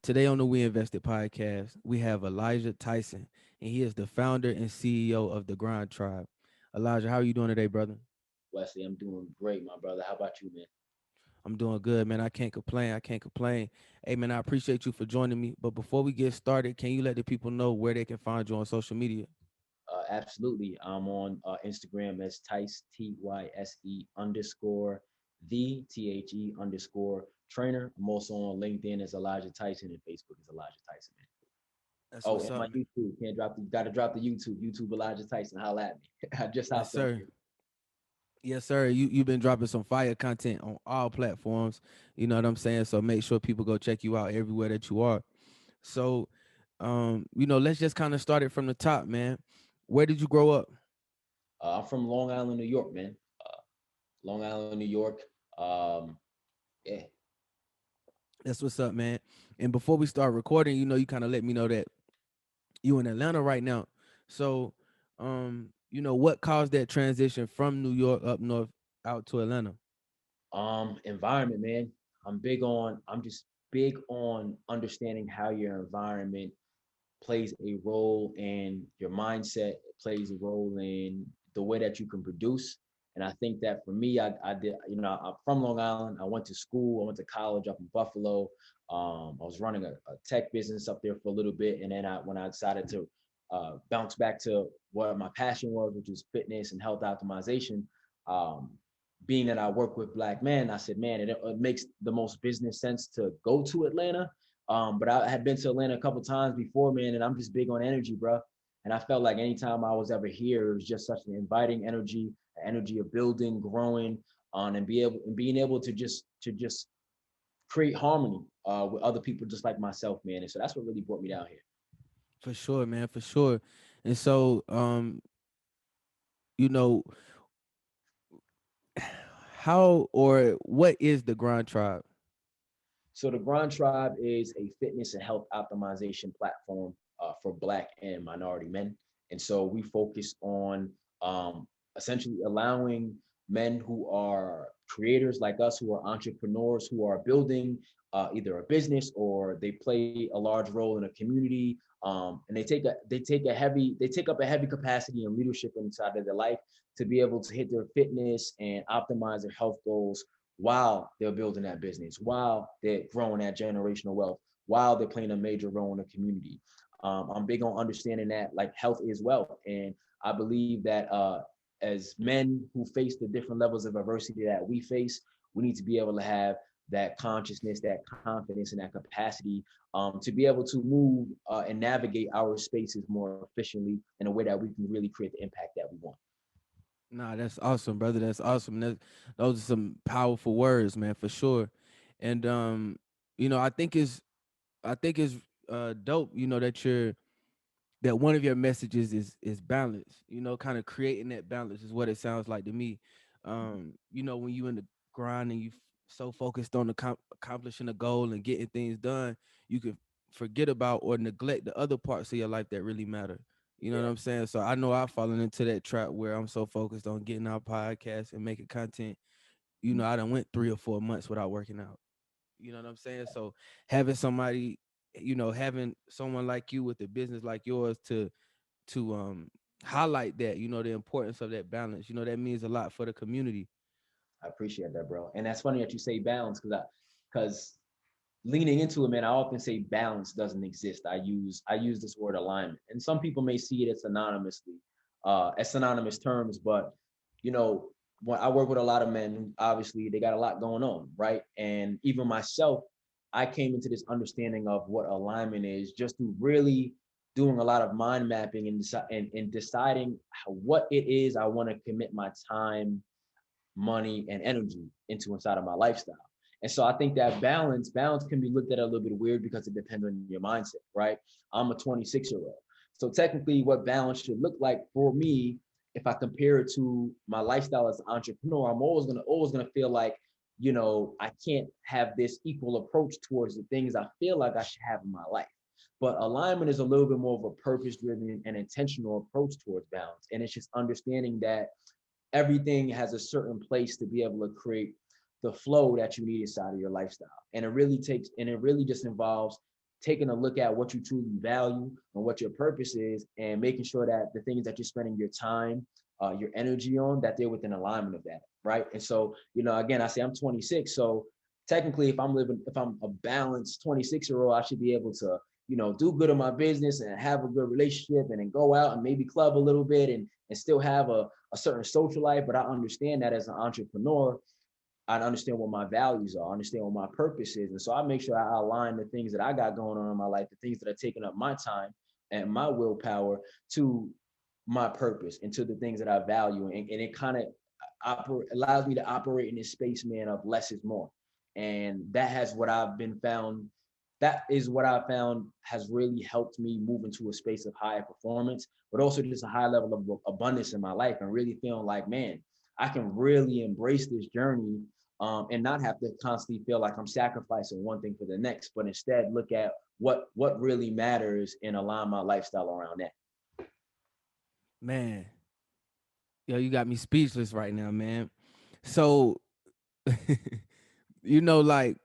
Today on the WEInvested podcast, we have Elijah Tyson, and he is the founder and CEO of the Grind Tribe. Elijah, how are you doing today, brother? Wesley, I'm doing great, my brother. How about you, man? I'm doing good, man. I can't complain. I can't complain. Hey, man, I appreciate you for joining me. But before we get started, can you let the people know where they can find you on social media? Absolutely. I'm on Instagram as Tyse, Tyse underscore the underscore trainer. I'm also on LinkedIn as Elijah Tyson and Facebook as Elijah Tyson, man. That's Oh, what's and up, my man. YouTube. Gotta drop the YouTube Elijah Tyson. Holla at me. I just Yes, hopped on sir. here. Yes, sir. You've been dropping some fire content on all platforms. You know what I'm saying? So make sure people go check you out everywhere that you are. So, let's just kind of start it from the top, man. Where did you grow up? I'm from Long Island, New York, man. Long Island, New York. Um, yeah. That's what's up, man. And before we start recording, you kind of let me know that you in Atlanta right now. So, what caused that transition from New York up north out to Atlanta? Environment, man. I'm just big on understanding how your environment plays a role in your mindset, it plays a role in the way that you can produce. And I think that for me, I did, I'm from Long Island. I went to school, I went to college up in Buffalo. I was running a tech business up there for a little bit. And then when I decided to bounce back to what my passion was, which is fitness and health optimization, um, being that I work with black men, I said, man, it makes the most business sense to go to Atlanta. But I had been to Atlanta a couple times before, man, and I'm just big on energy, bro. And I felt like anytime I was ever here, it was just such an inviting energy, energy of building, growing, and being able to just create harmony with other people just like myself, man. And so that's what really brought me down here. For sure, man, for sure. And so, you know, how or what is the Grind Tribe? So the Grind Tribe is a fitness and health optimization platform for Black and minority men. And so we focus on essentially allowing men who are creators like us, who are entrepreneurs, who are building either a business or they play a large role in a community, and they take up a heavy capacity and leadership inside of their life to be able to hit their fitness and optimize their health goals while they're building that business, while they're growing that generational wealth, while they're playing a major role in the community. I'm big on understanding that like health is wealth, and I believe that as men who face the different levels of adversity that we face, we need to be able to have that consciousness, that confidence, and that capacity to be able to move and navigate our spaces more efficiently in a way that we can really create the impact that we want. Nah, that's awesome, brother. That's awesome. Those are some powerful words, man, for sure. And I think it's dope, that one of your messages is balance. Kind of creating that balance is what it sounds like to me. When you in the grind and so focused on accomplishing a goal and getting things done, you can forget about or neglect the other parts of your life that really matter. You know what Yeah. I'm saying? So I know I've fallen into that trap where I'm so focused on getting our podcast and making content. I done went 3 or 4 months without working out. You know what I'm saying? So having somebody, having someone like you with a business like yours to highlight that, the importance of that balance, that means a lot for the community. I appreciate that, bro. And that's funny that you say balance because leaning into it, man, I often say balance doesn't exist. I use this word alignment, and some people may see it as synonymous terms, but you know, when I work with a lot of men, who obviously they got a lot going on, right? And even myself, I came into this understanding of what alignment is just through really doing a lot of mind mapping and deciding what it is I want to commit my time, money, and energy into inside of my lifestyle. And so I think that balance can be looked at a little bit weird because it depends on your mindset, right? I'm a 26-year-old. So technically what balance should look like for me, if I compare it to my lifestyle as an entrepreneur, I'm always gonna feel like, I can't have this equal approach towards the things I feel like I should have in my life. But alignment is a little bit more of a purpose driven and intentional approach towards balance. And it's just understanding that everything has a certain place to be able to create the flow that you need inside of your lifestyle. And it really just involves taking a look at what you truly value and what your purpose is, and making sure that the things that you're spending your time, your energy on, that they're within alignment of that, right? And so, again, I say I'm 26, so technically, if I'm a balanced 26-year-old, I should be able to, do good in my business and have a good relationship, and then go out and maybe club a little bit, and still have a certain social life. But I understand that as an entrepreneur, I understand what my values are, I understand what my purpose is. And so I make sure I align the things that I got going on in my life, the things that are taking up my time and my willpower, to my purpose and to the things that I value. And it kind of allows me to operate in this space, man, of less is more. And that is what I found has really helped me move into a space of higher performance, but also just a high level of abundance in my life, and really feeling like, man, I can really embrace this journey, and not have to constantly feel like I'm sacrificing one thing for the next, but instead look at what really matters and align my lifestyle around that. Man, yo, you got me speechless right now, man. So, like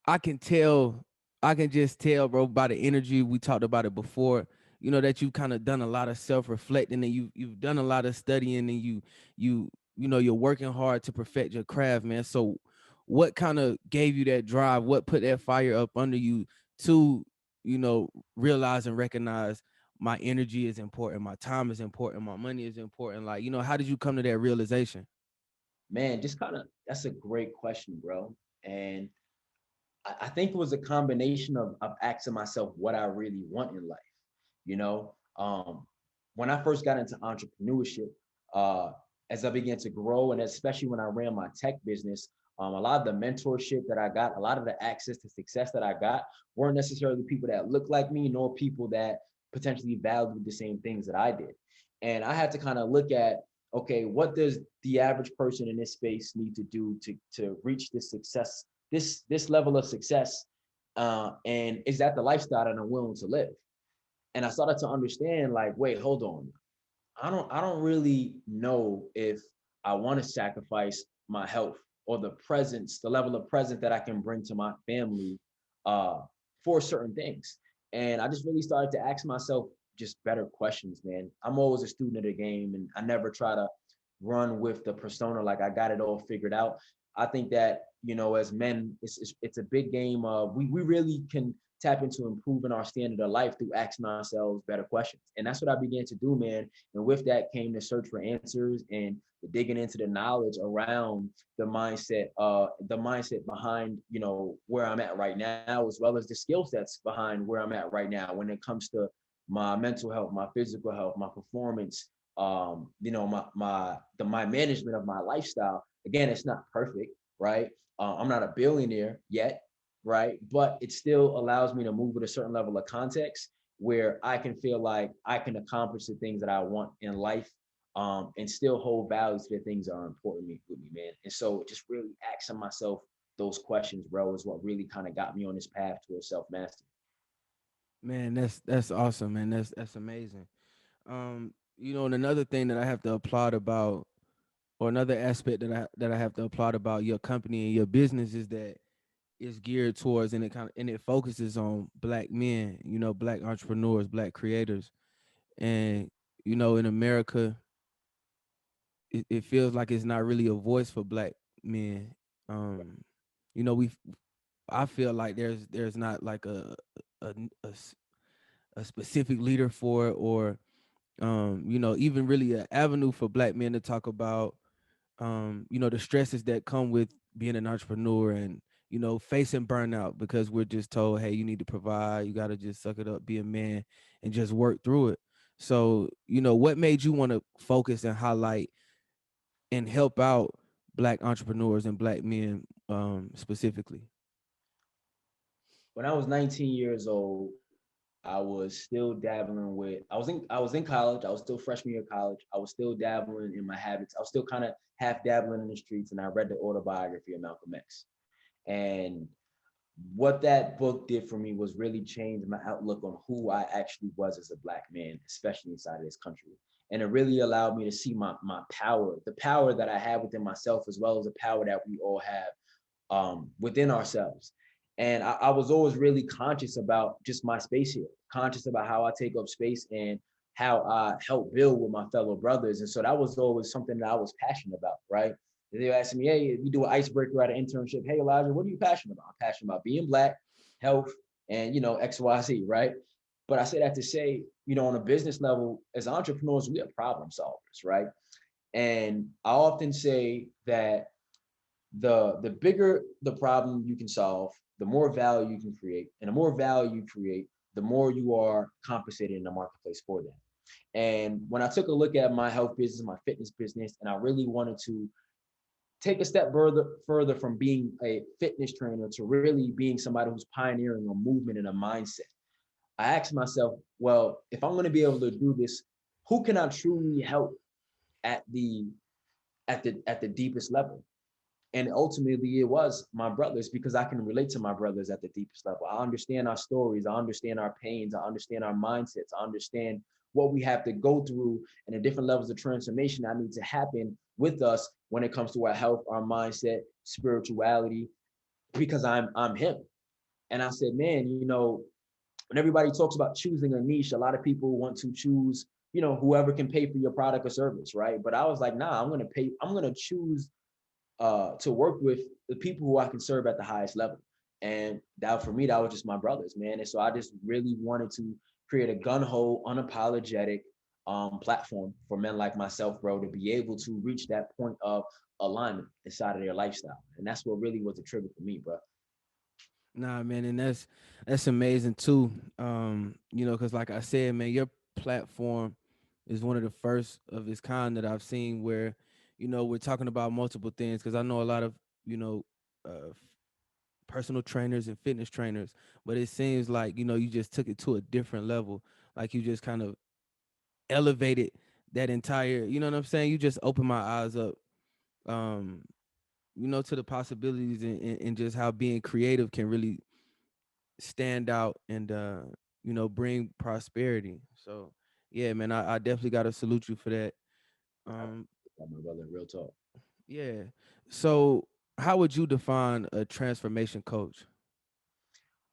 I can tell, I can just tell, bro, by the energy. We talked about it before. That you've kind of done a lot of self-reflecting, and you've done a lot of studying, and you're working hard to perfect your craft, man. So, what kind of gave you that drive? What put that fire up under you to, realize and recognize my energy is important, my time is important, my money is important? Like, how did you come to that realization? Man, just kind of, that's a great question, bro. And I think it was a combination of asking myself what I really want in life. You know, um, when I first got into entrepreneurship, uh, as I began to grow, and especially when I ran my tech business, a lot of the mentorship that I got, a lot of the access to success that I got, weren't necessarily people that looked like me, nor people that potentially valued the same things that I did. And I had to kind of look at, okay, what does the average person in this space need to do to reach this success, this level of success, and is that the lifestyle that I'm willing to live? And I started to understand, like, wait, hold on. I don't really know if I want to sacrifice my health or the level of presence that I can bring to my family, uh, for certain things. And I just really started to ask myself just better questions, man. I'm always a student of the game, and I never try to run with the persona like I got it all figured out. I think that, as men, it's a big game. We really can tap into improving our standard of life through asking ourselves better questions. And that's what I began to do, man. And with that came the search for answers and the digging into the knowledge around the mindset behind, where I'm at right now, as well as the skill sets behind where I'm at right now when it comes to my mental health, my physical health, my performance, my management of my lifestyle. Again, it's not perfect, right? I'm not a billionaire yet, right? But it still allows me to move with a certain level of context where I can feel like I can accomplish the things that I want in life, and still hold values to the things that are important with me, man. And so just really asking myself those questions, bro, is what really kind of got me on this path towards self-mastery. Man, that's awesome, man. That's amazing. And another thing that I have to applaud about, or another aspect that I have to applaud about your company and your business, is that it's geared towards, and it focuses on black men, black entrepreneurs, black creators. And in America, it feels like it's not really a voice for black men. Um, we I feel like there's not like a, a s- a specific leader for it, or even really an avenue for black men to talk about, the stresses that come with being an entrepreneur, and facing burnout, because we're just told, hey, you need to provide, you got to just suck it up, be a man, and just work through it. So, what made you want to focus and highlight and help out black entrepreneurs and black men, specifically? When I was 19 years old, I was still dabbling with. I was in college. I was still freshman year of college. I was still dabbling in my habits. I was still kind of half dabbling in the streets, and I read the autobiography of Malcolm X. And what that book did for me was really change my outlook on who I actually was as a black man, especially inside of this country. And it really allowed me to see my power, the power that I have within myself, as well as the power that we all have, within ourselves. And I was always really conscious about just my space here, conscious about how I take up space and how I help build with my fellow brothers. And so that was always something that I was passionate about, right? They were asking me, hey, if you do an icebreaker at an internship, hey Elijah, what are you passionate about? I'm passionate about being black, health, and XYZ, right? But I say that to say, on a business level, as entrepreneurs, we are problem solvers, right? And I often say that the bigger the problem you can solve, the more value you can create, and the more value you create, the more you are compensated in the marketplace for that. And when I took a look at my health business, my fitness business, and I really wanted to take a step further from being a fitness trainer to really being somebody who's pioneering a movement and a mindset, I asked myself, well, if I'm going to be able to do this, who can I truly help at the at the deepest level? And ultimately it was my brothers, because I can relate to my brothers at the deepest level. I understand our stories, I understand our pains, I understand our mindsets, I understand what we have to go through and the different levels of transformation that need to happen with us when it comes to our health, our mindset, spirituality, because I'm him. And I said, man, when everybody talks about choosing a niche, a lot of people want to choose, whoever can pay for your product or service, right? But I was like, nah, I'm gonna choose to work with the people who I can serve at the highest level. And that, for me, that was just my brothers, man. And so I just really wanted to create a gun ho, unapologetic platform for men like myself, bro, to be able to reach that point of alignment inside of their lifestyle. And that's what really was the trigger for me, bro. Nah, man, and that's amazing too. Because like I said, man, your platform is one of the first of its kind that I've seen where, we're talking about multiple things. Because I know a lot of, you know, personal trainers and fitness trainers, but it seems like you just took it to a different level. Like you just kind of elevated that entire. You know what I'm saying? You just opened my eyes up. Um, to the possibilities and just how being creative can really stand out and bring prosperity. So yeah, man, I definitely gotta salute you for that. I, Um my brother, real talk. yeah. So how would you define a transformation coach?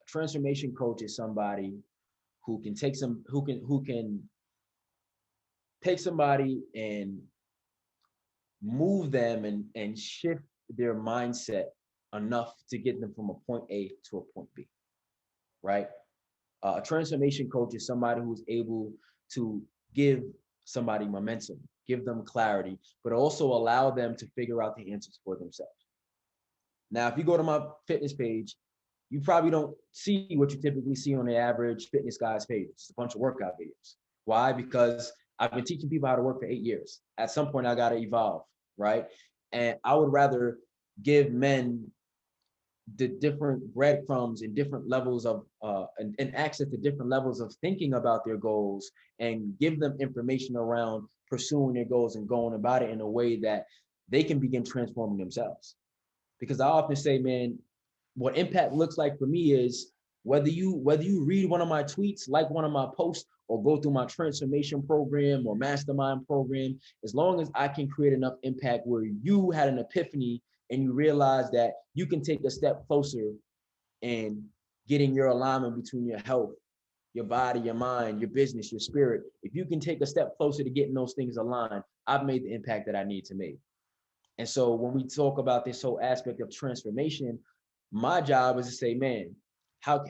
A transformation coach is somebody who can take somebody and move them and shift their mindset enough to get them from a point A to a point B, right? A transformation coach is somebody who's able to give somebody momentum, give them clarity, but also allow them to figure out the answers for themselves. Now, if you go to my fitness page, you probably don't see what you typically see on the average fitness guy's page. It's a bunch of workout videos. Why? Because I've been teaching people how to work for 8 years. At some point, I got to evolve, right? And I would rather give men the different breadcrumbs and different levels of and access to different levels of thinking about their goals, and give them information around pursuing their goals and going about it in a way that they can begin transforming themselves. Because I often say, man, what impact looks like for me is whether you read one of my tweets, like one of my posts, or go through my transformation program or mastermind program, as long as I can create enough impact where you had an epiphany and you realize that you can take a step closer in getting your alignment between your health, your body, your mind, your business, your spirit. If you can take a step closer to getting those things aligned, I've made the impact that I need to make. And so when we talk about this whole aspect of transformation, my job is to say, man, how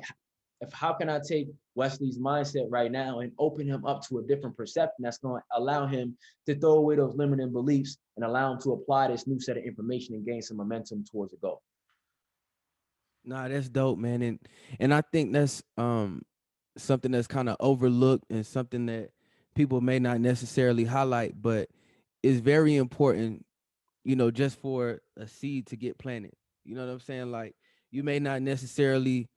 how can I take Wesley's mindset right now and open him up to a different perception that's going to allow him to throw away those limiting beliefs and allow him to apply this new set of information and gain some momentum towards a goal. Nah, that's dope, man. And I think that's something that's kind of overlooked and something that people may not necessarily highlight, but is very important, just for a seed to get planted. You know what I'm saying? Like you may not necessarily,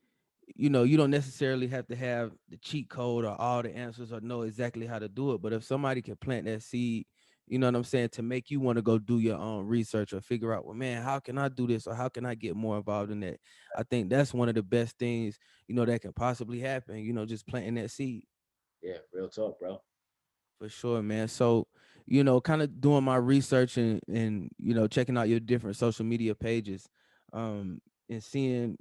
you don't necessarily have to have the cheat code or all the answers or know exactly how to do it. But if somebody can plant that seed, you know what I'm saying, to make you want to go do your own research or figure out, well, man, how can I do this or how can I get more involved in that? I think that's one of the best things, that can possibly happen, just planting that seed. Yeah, real talk, bro. For sure, man. So, kind of doing my research and checking out your different social media pages, and seeing,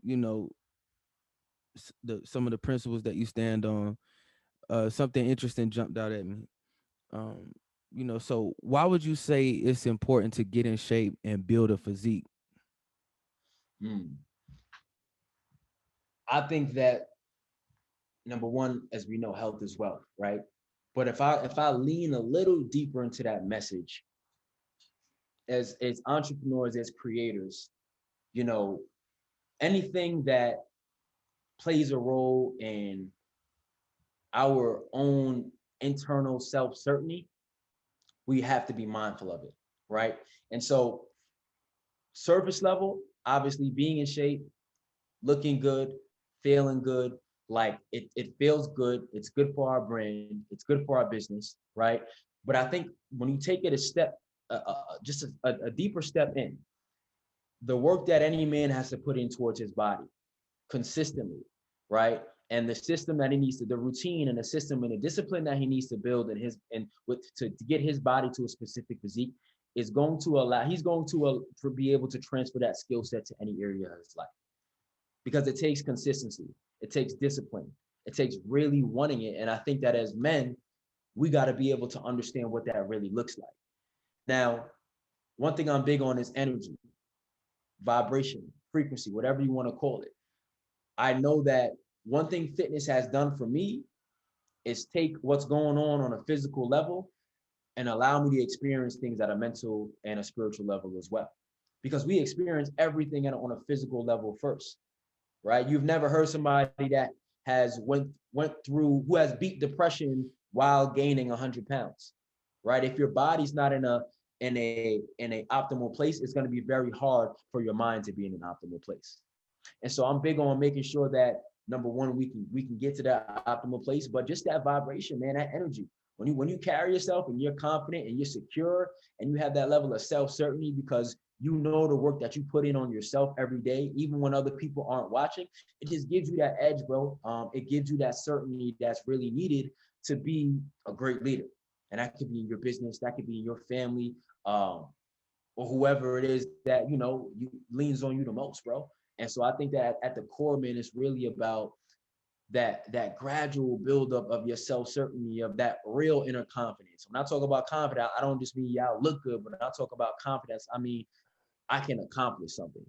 some of the principles that you stand on. Something interesting jumped out at me. Um, so why would you say it's important to get in shape and build a physique? Mm. I think that number one, as we know, health is wealth, right? But if I lean a little deeper into that message, as entrepreneurs, as creators, you know, anything that plays a role in our own internal self certainty, we have to be mindful of it, right? And so, surface level, obviously, being in shape, looking good, feeling good, like it feels good. It's good for our brand. It's good for our business, right? But I think when you take it a step, just a deeper step in, the work that any man has to put in towards his body consistently, right? And the system that he needs to, the routine and the system and the discipline that he needs to build in his and with to get his body to a specific physique is going to allow he's going to be able to transfer that skill set to any area of his life because it takes consistency, it takes discipline, it takes really wanting it. And I think that as men, we got to be able to understand what that really looks like. Now, one thing I'm big on is energy, vibration, frequency, whatever you want to call it. I know that one thing fitness has done for me is take what's going on a physical level and allow me to experience things at a mental and a spiritual level as well. Because we experience everything on a physical level first, right? You've never heard somebody that has went through who has beat depression while gaining 100 pounds, right? If your body's not in a optimal place, it's going to be very hard for your mind to be in an optimal place. And so I'm big on making sure that number one, we can get to that optimal place, but just that vibration, man, that energy. When you carry yourself and you're confident and you're secure and you have that level of self-certainty because you know the work that you put in on yourself every day, even when other people aren't watching, it just gives you that edge, bro. It gives you that certainty that's really needed to be a great leader. And that could be in your business, that could be in your family, or whoever it is that you leans on you the most, bro. And so I think that at the core, man, it's really about that gradual buildup of your self certainty, of that real inner confidence. When I talk about confidence, I don't just mean y'all look good, but when I talk about confidence, I mean I can accomplish something,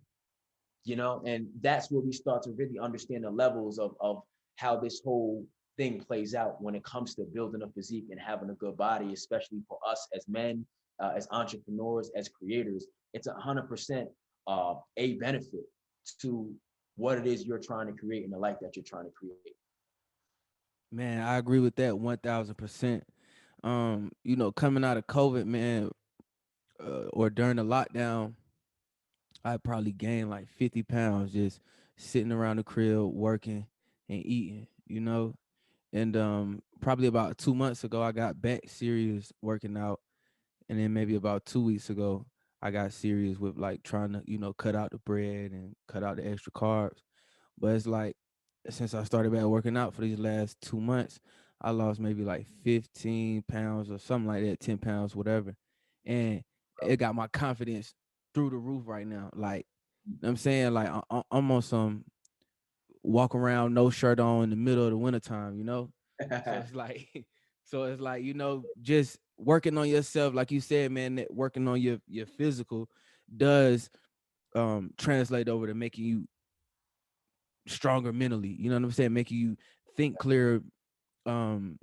and that's where we start to really understand the levels of how this whole thing plays out when it comes to building a physique and having a good body, especially for us as men, as entrepreneurs, as creators. It's 100% a benefit to what it is you're trying to create and the life that you're trying to create. Man, I agree with that 1000%. Coming out of COVID, man, or during the lockdown, I probably gained like 50 pounds just sitting around the crib working and eating, And probably about 2 months ago, I got back serious working out, and then maybe about 2 weeks ago, I got serious with like trying to, cut out the bread and cut out the extra carbs. But it's like since I started back working out for these last 2 months, I lost maybe like 15 pounds or something like that, 10 pounds, whatever. And it got my confidence through the roof right now. Like, you know what I'm saying, like I'm on some walk around no shirt on in the middle of the wintertime, you know? So it's like, just working on yourself, like you said, man, that working on your physical does translate over to making you stronger mentally. You know what I'm saying? Making you think clearer, and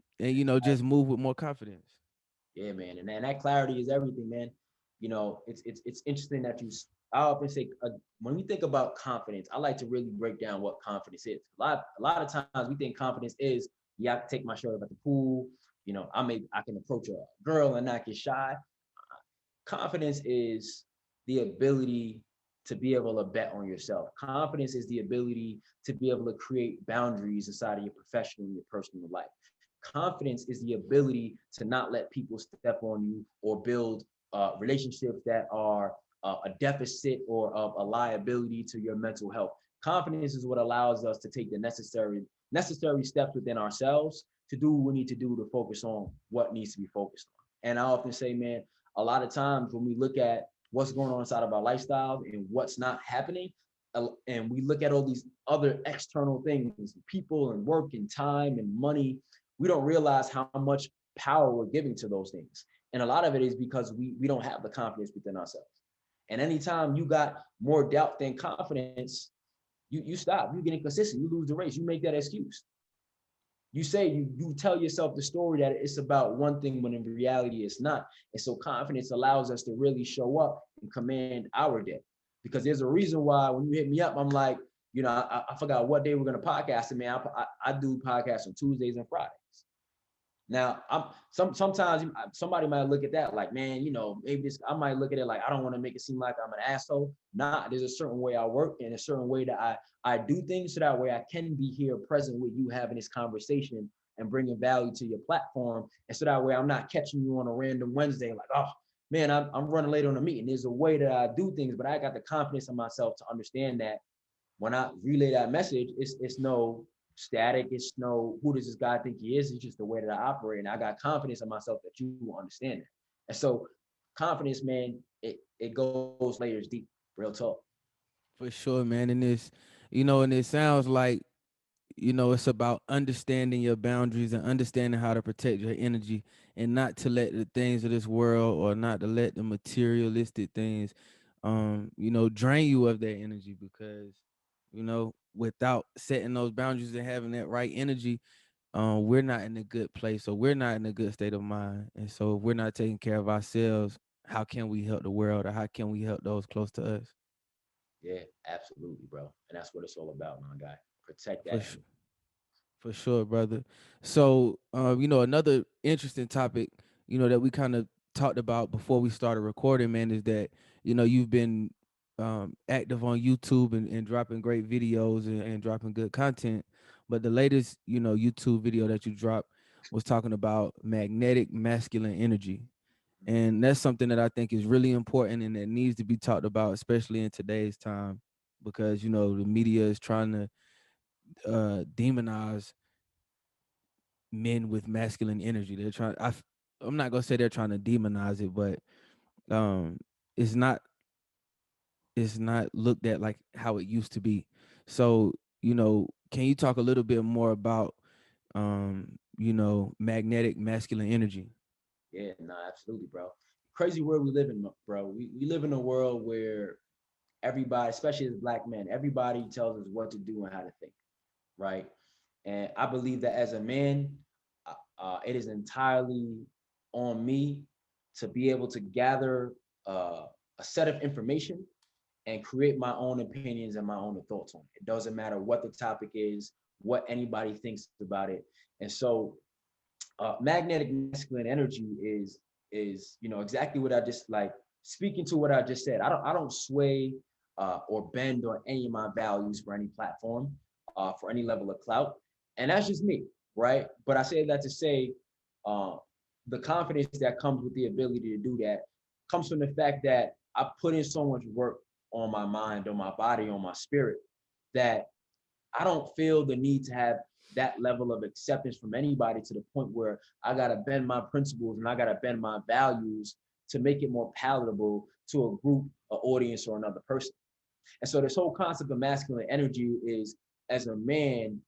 just move with more confidence. Yeah, man, and that clarity is everything, man. It's interesting that I often say when we think about confidence, I like to really break down what confidence is. A lot of times we think confidence is yeah, I can take my shirt up at the pool. I can approach a girl and not get shy. Confidence is the ability to be able to bet on yourself. Confidence is the ability to be able to create boundaries inside of your professional and your personal life. Confidence is the ability to not let people step on you or build relationships that are a deficit or of a liability to your mental health. Confidence is what allows us to take the necessary steps within ourselves to do what we need to do to focus on what needs to be focused on. And I often say, man, a lot of times when we look at what's going on inside of our lifestyle and what's not happening, and we look at all these other external things, people and work and time and money, we don't realize how much power we're giving to those things. And a lot of it is because we don't have the confidence within ourselves. And anytime you got more doubt than confidence, you stop, you get inconsistent, you lose the race, you make that excuse. You say you tell yourself the story that it's about one thing when in reality it's not. And so confidence allows us to really show up and command our day. Because there's a reason why when you hit me up, I'm like, I forgot what day we're gonna podcast. And man, I do podcasts on Tuesdays and Fridays. Now, sometimes somebody might look at that like, man, maybe this. I might look at it like I don't want to make it seem like I'm an asshole. Nah, there's a certain way I work and a certain way that I do things so that way I can be here present with you having this conversation and bringing value to your platform, and so that way I'm not catching you on a random Wednesday like, oh man, I'm running late on a meeting. There's a way that I do things, but I got the confidence in myself to understand that when I relay that message, it's no static. It's no, who does this guy think he is? It's just the way that I operate. And I got confidence in myself that you will understand it. And so confidence, man, it goes layers deep, real talk. For sure, man. And and it sounds like, it's about understanding your boundaries and understanding how to protect your energy and not to let the things of this world or not to let the materialistic things, drain you of that energy because, without setting those boundaries and having that right energy, we're not in a good place or we're not in a good state of mind. And so if we're not taking care of ourselves, how can we help the world or how can we help those close to us? Yeah, absolutely, bro. And that's what it's all about, my guy. Protect For that sure. energy. For sure, brother. So, another interesting topic, that we kind of talked about before we started recording, man, is that, you've been active on YouTube and dropping great videos and dropping good content. But the latest, YouTube video that you dropped was talking about magnetic masculine energy. And that's something that I think is really important and that needs to be talked about, especially in today's time, because, the media is trying to demonize men with masculine energy. They're trying. I'm not gonna say they're trying to demonize it, but um, it's not. It's not looked at like how it used to be. So, can you talk a little bit more about, magnetic masculine energy? Yeah, no, absolutely, bro. Crazy world we live in, bro. We live in a world where everybody, especially as black men, everybody tells us what to do and how to think, right? And I believe that as a man, it is entirely on me to be able to gather a set of information and create my own opinions and my own thoughts on it. It doesn't matter what the topic is, what anybody thinks about it. And so magnetic masculine energy is exactly what I just like speaking to what I just said. I don't sway or bend on any of my values for any platform, for any level of clout, and that's just me, right? But I say that to say uh, the confidence that comes with the ability to do that comes from the fact that I put in so much work on my mind, on my body, on my spirit, that I don't feel the need to have that level of acceptance from anybody to the point where I gotta bend my principles and I gotta bend my values to make it more palatable to a group, an audience, or another person. And so this whole concept of masculine energy is, as a man,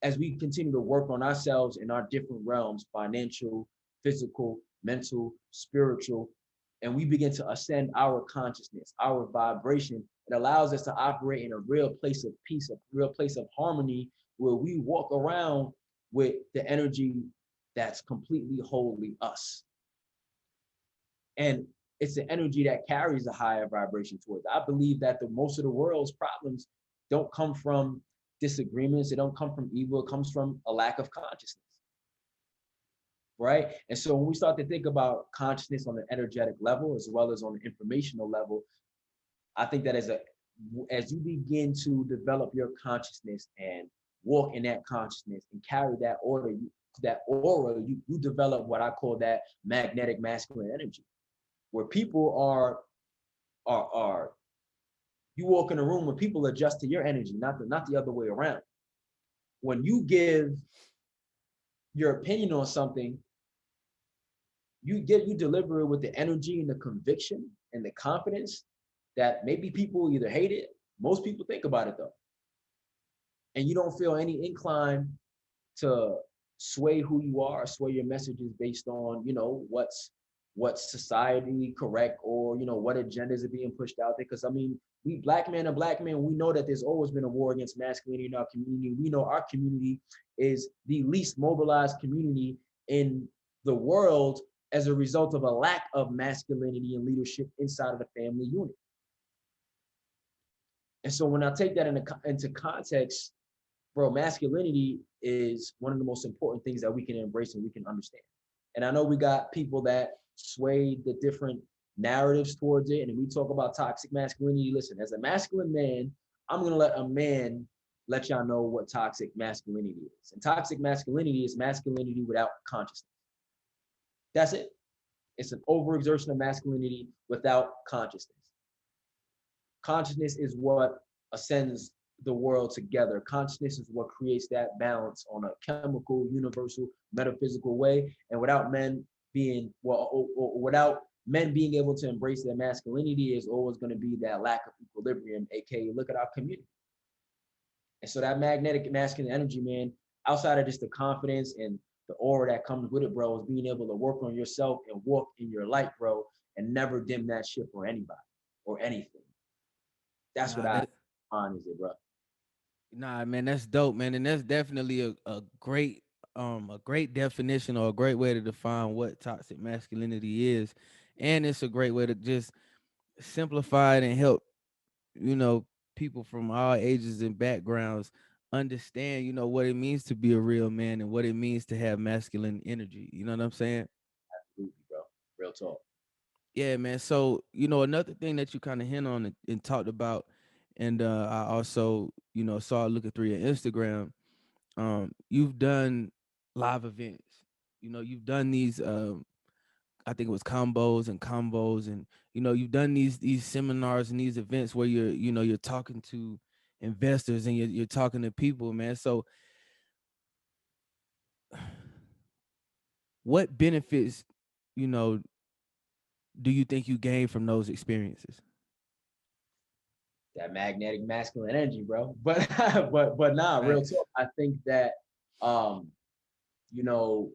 as we continue to work on ourselves in our different realms, financial, physical, mental, spiritual, and we begin to ascend our consciousness, our vibration, it allows us to operate in a real place of peace, a real place of harmony, where we walk around with the energy that's completely wholly us. And it's the energy that carries a higher vibration towards. I believe that the most of the world's problems don't come from disagreements, they don't come from evil, it comes from a lack of consciousness, right? And so when we start to think about consciousness on an energetic level as well as on an informational level, I think that as you begin to develop your consciousness and walk in that consciousness and carry that aura, you develop what I call that magnetic masculine energy, where people are you walk in a room where people adjust to your energy, not the other way around. When you give your opinion on something, you deliver it with the energy and the conviction and the confidence that maybe people either hate it, Most people think about it though, and you don't feel any incline to sway who you are, sway your messages based on, what's society correct, or what agendas are being pushed out there. Because I mean, we black men and black men, we know that there's always been a war against masculinity in our community. We know our community is the least mobilized community in the world as a result of a lack of masculinity and leadership inside of the family unit. And so when I take that into context, bro, masculinity is one of the most important things that we can embrace and we can understand. And I know we got people that sway the different narratives towards it. And we talk about toxic masculinity. Listen, as a masculine man, I'm going to let a man let y'all know what toxic masculinity is. And toxic masculinity is masculinity without consciousness. That's it. It's an overexertion of masculinity without consciousness. Consciousness is what ascends the world together. Consciousness is what creates that balance on a chemical, universal, metaphysical way. And without men being, or without men being able to embrace their masculinity, is always going to be that lack of equilibrium, aka look at our community. And so that magnetic masculine energy, man, outside of just the confidence and the aura that comes with it, bro, is being able to work on yourself and walk in your light, bro, and never dim that shit for anybody or anything. That's what Nah, I that find is it, bro. nah, man, that's dope, man, and that's definitely a great definition or a great way to define what toxic masculinity is, and it's a great way to just simplify it and help you know people from all ages and backgrounds understand what it means to be a real man and what it means to have masculine energy. You know what I'm saying? Absolutely, bro. Real talk. Yeah, man. So, another thing that you kind of hint on and talked about, and I also, saw looking through your Instagram, you've done live events. You've done these I think it was combos and you've done these seminars and these events where you're talking to investors and you're talking to people, man. So what benefits, you know, do you think you gain from those experiences? That magnetic masculine energy, bro. But but nah, real Facts. talk. I think that um, you know,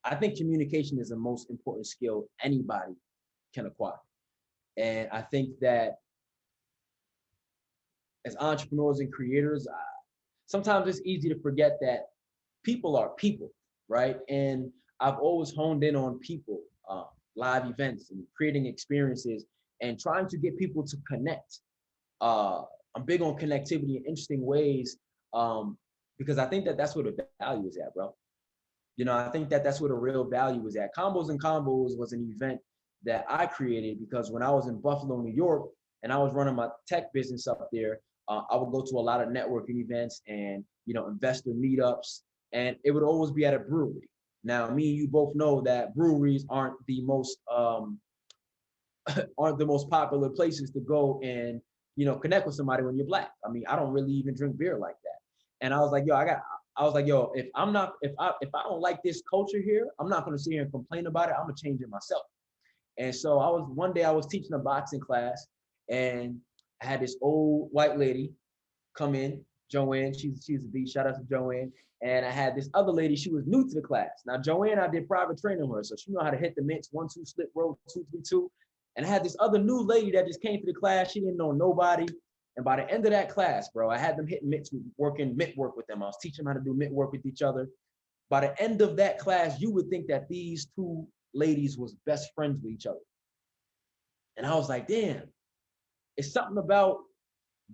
I think communication is the most important skill anybody can acquire. And I think that as entrepreneurs and creators, sometimes it's easy to forget that people are people, right? And I've always honed in on people, live events and creating experiences and trying to get people to connect. Uh, I'm big on connectivity in interesting ways, um, because I think that that's where the value is at, bro. I think that that's where the real value is at. Combos and Combos was an event that I created because when I was in Buffalo, New York, and I was running my tech business up there, I would go to a lot of networking events and investor meetups, and it would always be at a brewery. Now, me and you both know that breweries aren't the most popular places to go and connect with somebody when you're black. I mean, I don't really even drink beer like that. And I was like, yo, if I don't like this culture here, I'm not gonna sit here and complain about it. I'm gonna change it myself. And so one day I was teaching a boxing class, and I had this old white lady come in, Joanne. She's a B. Shout out to Joanne. And I had this other lady. She was new to the class. Now Joanne, I did private training with her, so she know how to hit the mitts, 1-2 slip roll, 2-3-2. And I had this other new lady that just came to the class. She didn't know nobody. And by the end of that class, bro, I had them hitting mitts, working mitt work with them. I was teaching them how to do mitt work with each other. By the end of that class, you would think that these two ladies was best friends with each other. And I was like, damn, it's something about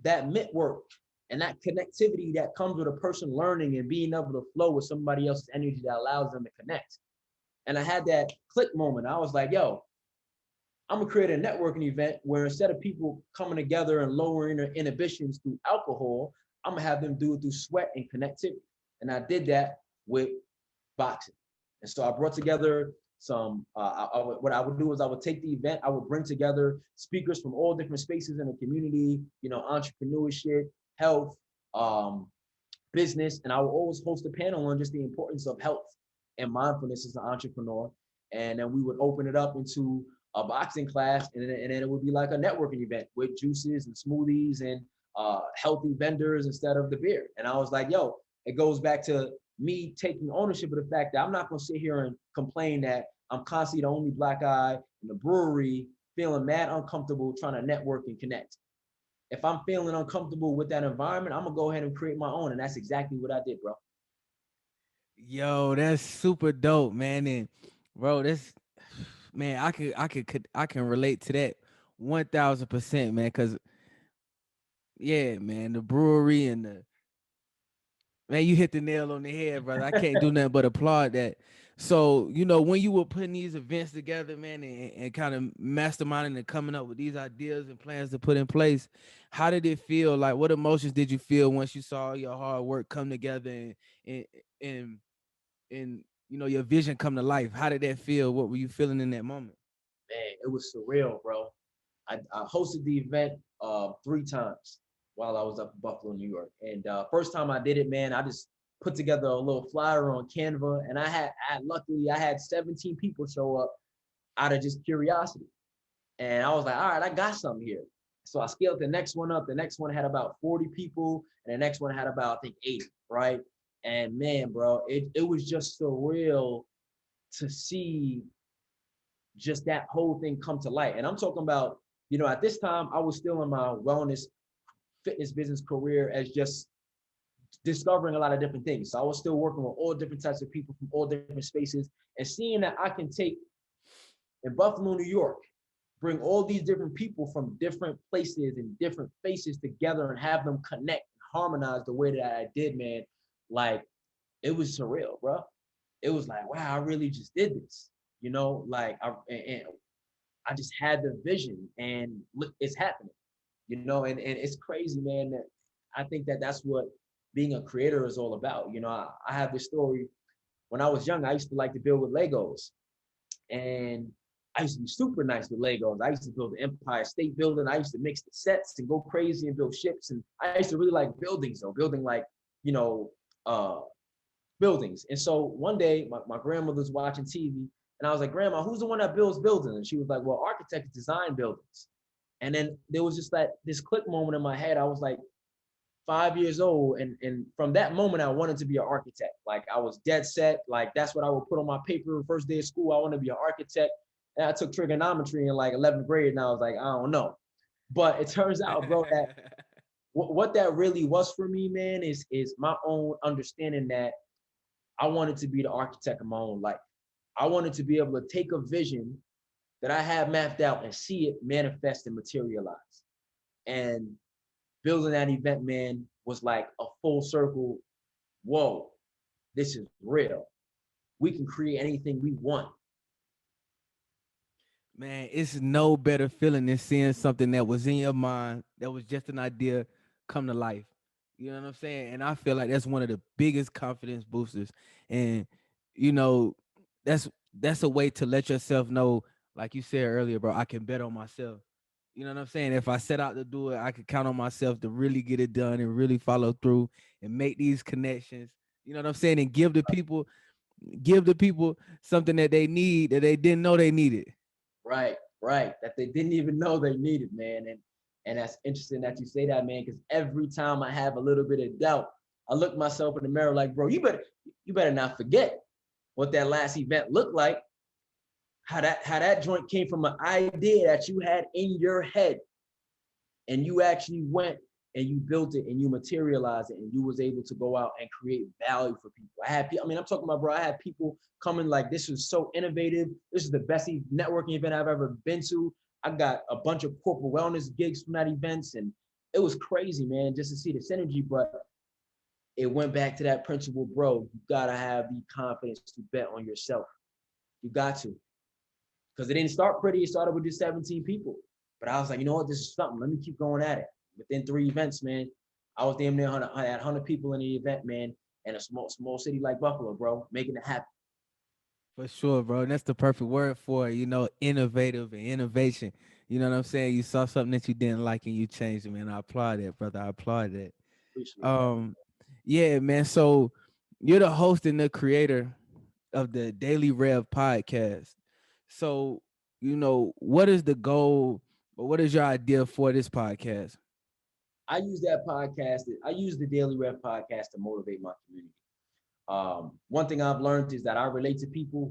that mitt work and that connectivity that comes with a person learning and being able to flow with somebody else's energy that allows them to connect. And I had that click moment. I was like, yo, I'm gonna create a networking event where instead of people coming together and lowering their inhibitions through alcohol, I'm gonna have them do it through sweat and connectivity. And I did that with boxing. And so I brought together what I would do is I would take the event, I would bring together speakers from all different spaces in the community, entrepreneurship, health, um, business, and I will always host a panel on just the importance of health and mindfulness as an entrepreneur. And then we would open it up into a boxing class, and then it would be like a networking event with juices and smoothies and healthy vendors instead of the beer. And I was like, yo, it goes back to me taking ownership of the fact that I'm not going to sit here and complain that I'm constantly the only black guy in the brewery, feeling mad uncomfortable trying to network and connect. If I'm feeling uncomfortable with that environment, I'm gonna go ahead and create my own, and that's exactly what I did, bro. Yo, that's super dope, man. And bro, this man, I can relate to that 1000%, man. Cause yeah, man, the brewery and the man, you hit the nail on the head, brother. I can't do nothing but applaud that. So, when you were putting these events together, man, and kind of masterminding and coming up with these ideas and plans to put in place, how did it feel? Like, what emotions did you feel once you saw your hard work come together and and and your vision come to life? How did that feel? What were you feeling in that moment? Man, it was surreal, bro. I hosted the event 3 times while I was up in Buffalo, New York. And first time I did it, man, I just put together a little flyer on Canva, and luckily I had 17 people show up out of just curiosity. And I was like, all right, I got something here. So I scaled the next one up. The next one had about 40 people, and the next one had about, I think, 80, right? And man, bro, it was just surreal to see just that whole thing come to light. And I'm talking about, at this time, I was still in my wellness fitness business career as just discovering a lot of different things. So I was still working with all different types of people from all different spaces and seeing that I can take in Buffalo, New York, bring all these different people from different places and different faces together and have them connect and harmonize the way that I did, man. Like, it was surreal, bro. It was like, wow, I really just did this, like, and I just had the vision and look, it's happening, and it's crazy, man. That I think that that's what being a creator is all about. I have this story. When I was young, I used to like to build with Legos, and I used to be super nice with Legos. I used to build the Empire State Building. I used to mix the sets and go crazy and build ships. And I used to really like buildings, though, building like, you know, uh, buildings. And so one day, my grandmother's watching TV, and I was like, Grandma, who's the one that builds buildings? And she was like, well, architects design buildings. And then there was just this click moment in my head. I was like 5 years old, and from that moment, I wanted to be an architect. Like, I was dead set. Like, that's what I would put on my paper first day of school. I want to be an architect. And I took trigonometry in like 11th grade, and I was like, I don't know. But it turns out, bro, that what that really was for me, man, is my own understanding that I wanted to be the architect of my own life. I wanted to be able to take a vision that I have mapped out and see it manifest and materialize. And building that event, man, was like a full circle. Whoa, this is real. We can create anything we want. Man, it's no better feeling than seeing something that was in your mind that was just an idea come to life. You know what I'm saying? And I feel like that's one of the biggest confidence boosters. And you know, that's that's a way to let yourself know, like you said earlier, bro, I can bet on myself. You know what I'm saying? If I set out to do it, I can count on myself to really get it done and really follow through and make these connections. You know what I'm saying? And give the people something that they need that they didn't know they needed. Right, right. That they didn't even know they needed, man. And that's interesting that you say that, man, because every time I have a little bit of doubt, I look myself in the mirror like, bro, you better not forget what that last event looked like, how that joint came from an idea that you had in your head, and you actually went and you built it and you materialized it and you was able to go out and create value for people. I'm talking about, bro, I had people coming like, this was so innovative. This is the best networking event I've ever been to. I got a bunch of corporate wellness gigs from that events, and it was crazy, man, just to see the synergy. But it went back to that principle, bro. You gotta have the confidence to bet on yourself. You got to, because it didn't start pretty. It started with just 17 people. But I was like, you know what? This is something. Let me keep going at it. Within 3 events, man, I was damn near 100, I had 100 people in the event, man, and a small city like Buffalo, bro, making it happen. For sure, bro. And that's the perfect word for it, innovative and innovation. You know what I'm saying? You saw something that you didn't like and you changed it, man. I applaud that, brother. I applaud that. Appreciate that. Um, yeah, man. So you're the host and the creator of the Daily Rev podcast. So what is the goal or what is your idea for this podcast? I use that podcast. I use the Daily Rev podcast to motivate my community. One thing I've learned is that I relate to people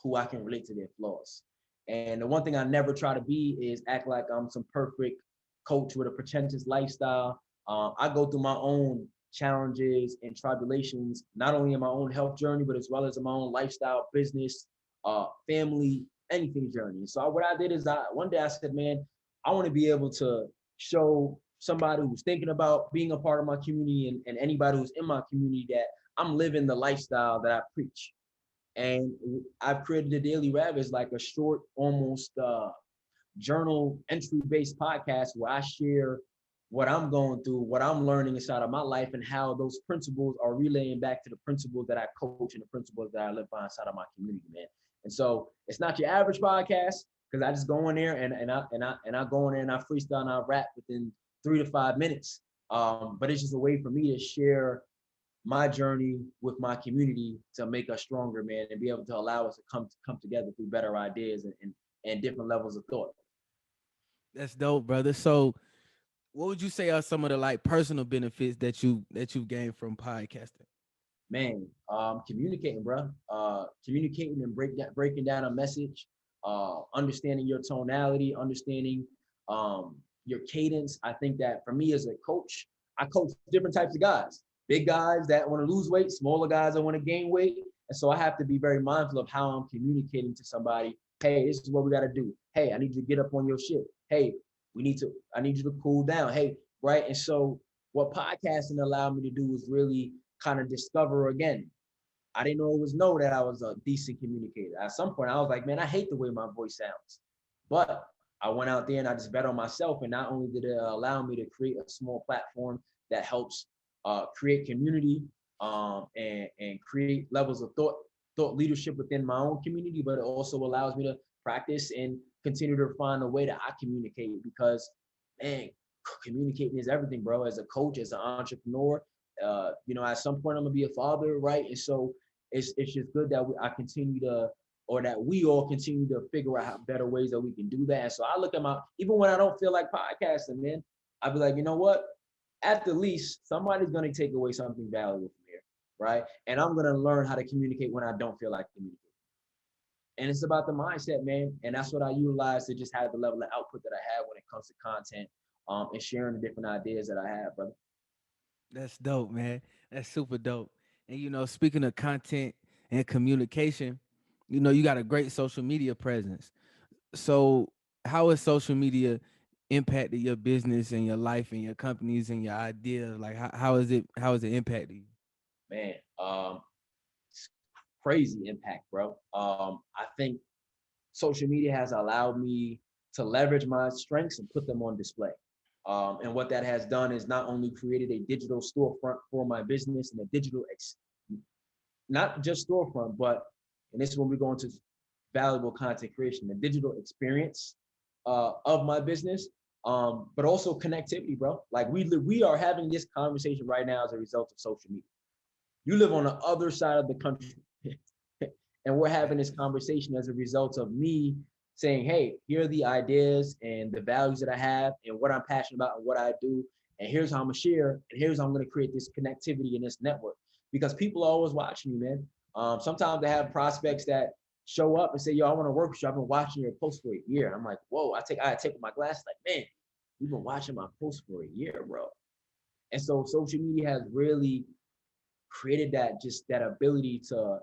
who I can relate to their flaws. And the one thing I never try to be is act like I'm some perfect coach with a pretentious lifestyle. I go through my own challenges and tribulations, not only in my own health journey, but as well as in my own lifestyle, business, family, anything journey. And so what I did is one day I said, man, I want to be able to show somebody who's thinking about being a part of my community and anybody who's in my community that I'm living the lifestyle that I preach. And I've created the Daily Rev as like a short, almost journal entry-based podcast where I share what I'm going through, what I'm learning inside of my life, and how those principles are relaying back to the principles that I coach and the principles that I live by inside of my community, man. And so it's not your average podcast because I just go in there and I go in there and I freestyle and I rap within 3 to 5 minutes. But it's just a way for me to share my journey with my community to make us stronger, man, and be able to allow us to come together through better ideas and different levels of thought. That's dope, brother. So what would you say are some of the like personal benefits that you've gained from podcasting? Man, communicating, bro. Communicating and breaking down a message, understanding your tonality, understanding your cadence. I think that for me as a coach, I coach different types of guys. Big guys that want to lose weight, smaller guys that want to gain weight. And so I have to be very mindful of how I'm communicating to somebody. Hey, this is what we got to do. Hey, I need you to get up on your shit. Hey, I need you to cool down. Hey, right. And so what podcasting allowed me to do was really kind of discover again. I didn't always know that I was a decent communicator. At some point, I was like, man, I hate the way my voice sounds. But I went out there and I just bet on myself. And not only did it allow me to create a small platform that helps create community and create levels of thought leadership within my own community, but it also allows me to practice and continue to find a way that I communicate because, man, communicating is everything, bro. As a coach, as an entrepreneur, at some point I'm gonna be a father, right? And so it's just good that I continue to, or that we all continue to figure out how better ways that we can do that. And so I look at even when I don't feel like podcasting, man, I'll be like, you know what? At the least, somebody's gonna take away something valuable from here, right? And I'm gonna learn how to communicate when I don't feel like communicating. And it's about the mindset, man. And that's what I utilize to just have the level of output that I have when it comes to content, and sharing the different ideas that I have, brother. That's dope, man. That's super dope. And speaking of content and communication, you got a great social media presence. So, how has social media impacted your business and your life and your companies and your ideas? Like, how is it impacted you? Man, crazy impact, bro. I think social media has allowed me to leverage my strengths and put them on display. And what that has done is not only created a digital storefront for my business and a not just storefront, but, and this is when we go into valuable content creation, the digital experience of my business, but also connectivity, bro. Like we are having this conversation right now as a result of social media. You live on the other side of the country. And we're having this conversation as a result of me saying, hey, here are the ideas and the values that I have and what I'm passionate about and what I do. And here's how I'm gonna share, and here's how I'm gonna create this connectivity in this network. Because people are always watching you, man. Sometimes they have prospects that show up and say, yo, I want to work with you. I've been watching your post for a year. And I'm like, whoa, I take my glasses, like, man, you've been watching my post for a year, bro. And so social media has really created that ability to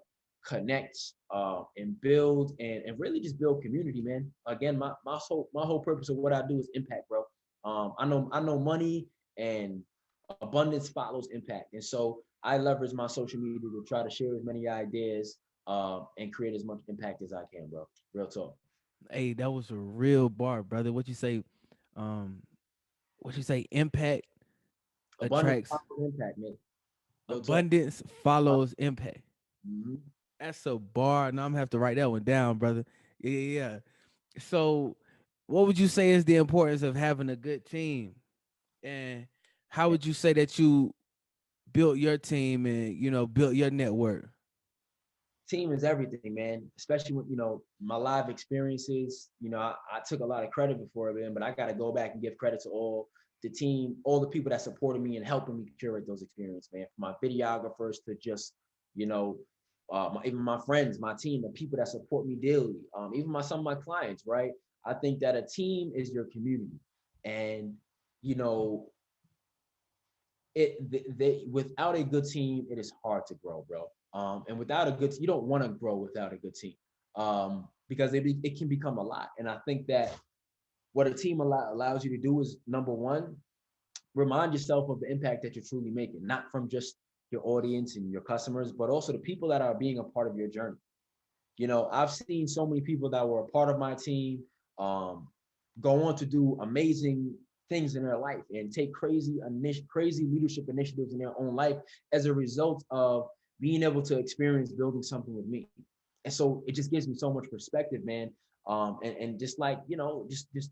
connect and build and really just build community, man. Again, my whole purpose of what I do is impact, bro. I know money and abundance follows impact, and so I leverage my social media to try to share as many ideas and create as much impact as I can, bro. Real talk. Hey, that was a real bar, brother. What you say? Um, what you say? Impact Abundance attracts follows impact, man. Real talk. abundance follows impact. Mm-hmm. That's a bar. Now I'm gonna have to write that one down, brother. Yeah, yeah, yeah. So, what would you say is the importance of having a good team, and how would you say that you built your team and built your network? team is everything, man. Especially with, my live experiences. I took a lot of credit before, man, but I got to go back and give credit to all the team, all the people that supported me and helping me curate those experiences, man. From my videographers to just, you know, even my friends, my team, the people that support me daily, even some of my clients, right? I think that a team is your community, and you know, without a good team, it is hard to grow, bro. And without a good, you don't want to grow without a good team, because it can become a lot. And I think that what a team allows you to do is, number one, remind yourself of the impact that you're truly making, not from just your audience and your customers, but also the people that are being a part of your journey. I've seen so many people that were a part of my team um, go on to do amazing things in their life and take crazy leadership initiatives in their own life as a result of being able to experience building something with me. And so it just gives me so much perspective, man. And just like, just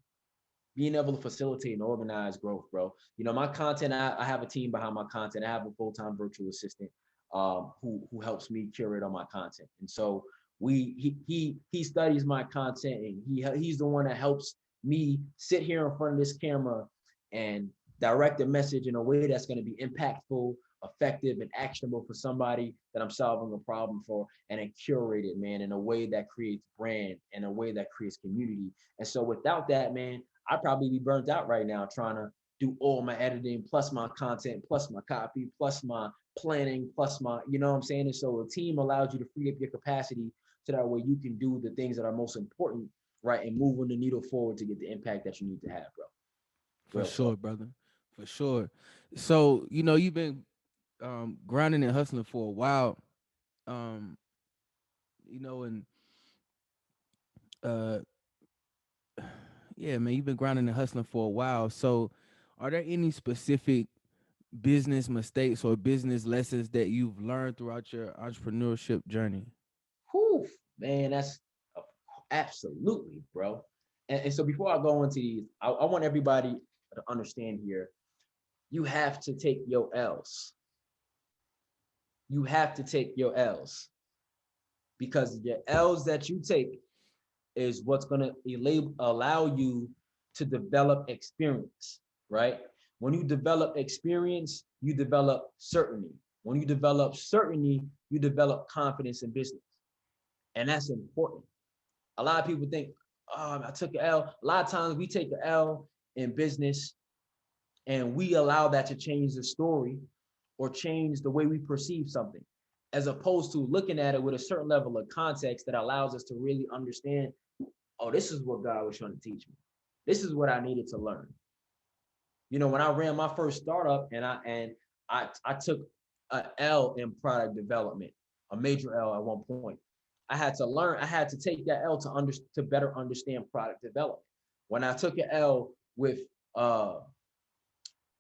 being able to facilitate and organize growth, bro. My content, I have a team behind my content. I have a full-time virtual assistant who helps me curate on my content. And so he studies my content, and he's the one that helps me sit here in front of this camera and direct a message in a way that's going to be impactful, effective, and actionable for somebody that I'm solving a problem for, and then curate it, man, in a way that creates brand, in a way that creates community. And so without that, man, I'd probably be burnt out right now trying to do all my editing, plus my content, plus my copy, plus my planning, plus my, you know what I'm saying? And so a team allows you to free up your capacity so that way you can do the things that are most important, right? And moving the needle forward to get the impact that you need to have, bro. For Real sure, talk. brother. For sure. So, you've been grinding and hustling for a while. Um, and uh yeah, man, you've been grinding and hustling for a while. So, are there any specific business mistakes or business lessons that you've learned throughout your entrepreneurship journey? Whew, man, that's absolutely, bro. And so before I go into these, I want everybody to understand here, you have to take your L's. You have to take your L's, because the L's that you take is what's going to allow you to develop experience, right? When you develop experience, you develop certainty. When you develop certainty, you develop confidence in business. And that's important. A lot of people think, oh, I took an L. A lot of times we take an L in business and we allow that to change the story or change the way we perceive something, as opposed to looking at it with a certain level of context that allows us to really understand, oh, this is what God was trying to teach me. This is what I needed to learn. When I ran my first startup, and I took a L in product development, a major L at one point. I had to take that L to better understand product development. When I took an L with uh